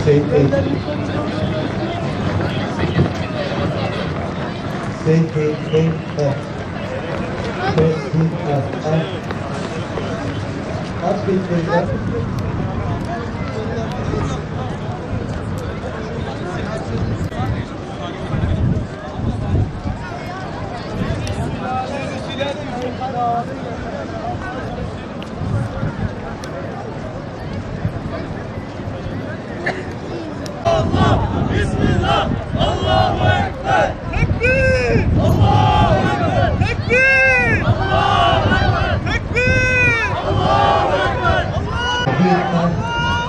Seyit Bey. Seyit Bey. Aç bekleyin. Allah, Bismillah, Allahu Ekber. Tekbir! Allahu Ekber. Tekbir! Allahu Ekber. Tekbir! Allahu Ekber.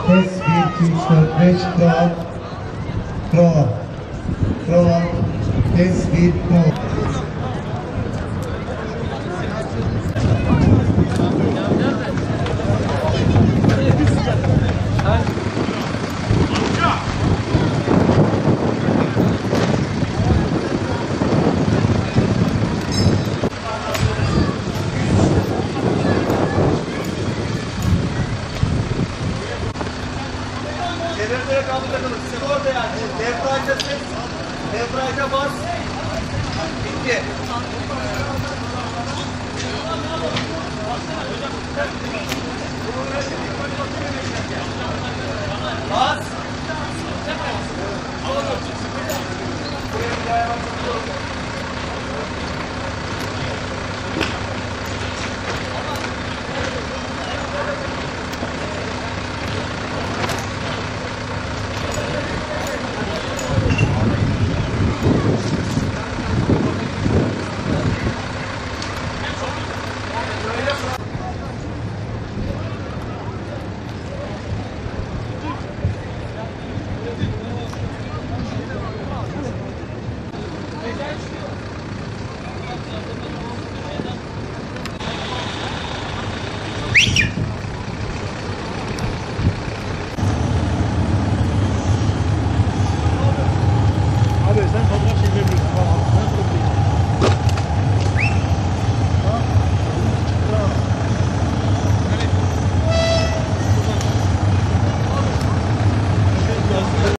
Test 1, 2, 3, 4, 5, prova. Test 1, prova. Çevrelere kaldıralım. Siz orada yani. Devrayca bas. Bitti.